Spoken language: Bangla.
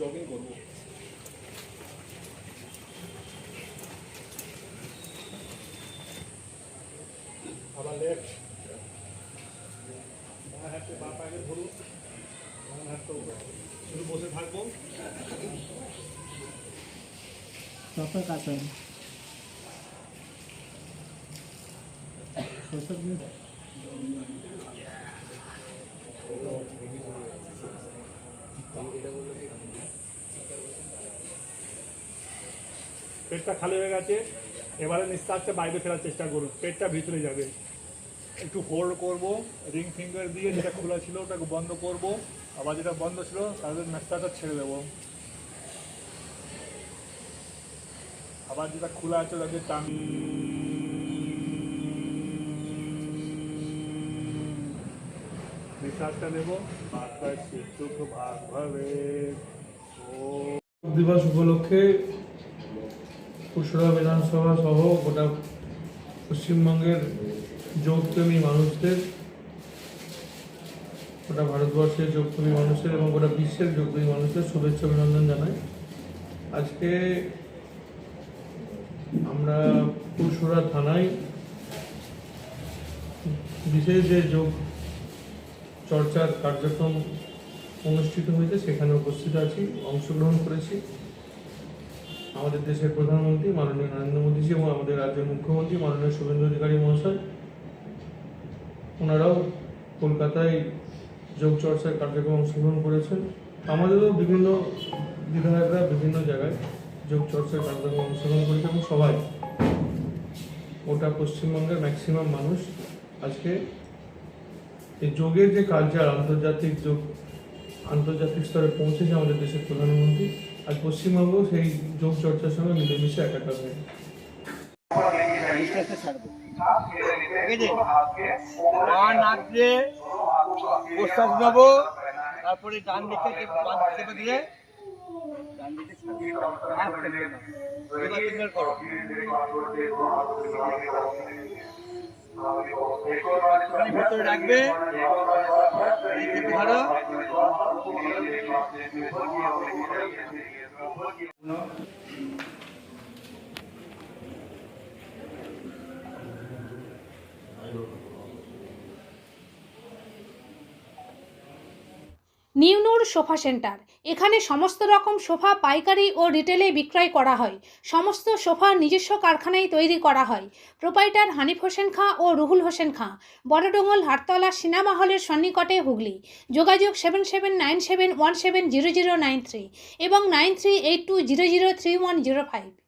জগিং করবো। আবার লেফট, বাঁ হাতে বাঁ পায়ে ধরুন, বাঁ হাতটা উপরে শুধু বসে থাকবো। প্রপার কাছে পেটটা খালি হয়ে গেছে, এবারে নিঃশ্বাসটা বাইরে ফেরার চেষ্টা করুন, পেটটা ভিতরে যাবে। একটু হোল্ড করব, রিং ফিঙ্গার দিয়ে যেটা খোলা ছিল ওটাকে বন্ধ করব, আবার যেটা বন্ধ ছিল তাদের নিঃশ্বাসটা ছেড়ে দেবো। আবার যেটা খোলা আছে ওটাকে টান, নিঃশ্বাসটা নেবো। ভাগ ভাবে দিবস উপলক্ষে পুরসুরা বিধানসভা সহ গোটা পশ্চিমবঙ্গের যোগপ্রেমী মানুষদের, গোটা ভারতবর্ষের যোগপ্রেমী মানুষের এবং গোটা বিশ্বের যোগপ্রেমী মানুষদের শুভেচ্ছা অভিনন্দন জানাই। আজকে আমরা পুরসুরা থানায় বিশেষ যে যোগ চর্চার কার্যক্রম অনুষ্ঠিত হয়েছে সেখানে উপস্থিত আছি, অংশগ্রহণ করেছি। আমাদের দেশের প্রধানমন্ত্রী মাননীয় নরেন্দ্র মোদীজি এবং আমাদের রাজ্যের মুখ্যমন্ত্রী মাননীয় শুভেন্দু অধিকারী মহাশয়, ওনারাও কলকাতায় যোগ চর্চার কার্যক্রমে অংশগ্রহণ করেছেন। আমাদেরও বিভিন্ন বিধায়করা বিভিন্ন জায়গায় যোগ চর্চার কার্যক্রমে অংশগ্রহণ করেছে এবং সবাই ওটা পশ্চিমবঙ্গের ম্যাক্সিমাম মানুষ আজকে এই যোগের যে কালচার আন্তর্জাতিক স্তরে পৌঁছেছে আমাদের দেশের প্রধানমন্ত্রী, আজ পশ্চিমবঙ্গ সেই যোগ চর্চার সঙ্গে মিলেমিশে একাকার হয়ে প্রস্তাব নেবো, তারপরে ডান দিকে চেপে দিয়ে ডান দিকে করো, ভেতরে রাখবে, ধরো নিউ নূর সোফা সেন্টার। এখানে সমস্ত রকম সোফা পাইকারি ও রিটেলে বিক্রয় করা হয়। সমস্ত সোফা নিজস্ব কারখানায় তৈরি করা হয়। প্রোপাইটার হানিফ হোসেন খাঁ ও রুহুল হোসেন খাঁ, বড়ডোঙ্গল হাটতলা সিনেমা হলের সন্নিকটে, হুগলি। যোগাযোগ 7797170093 এবং 9382003105।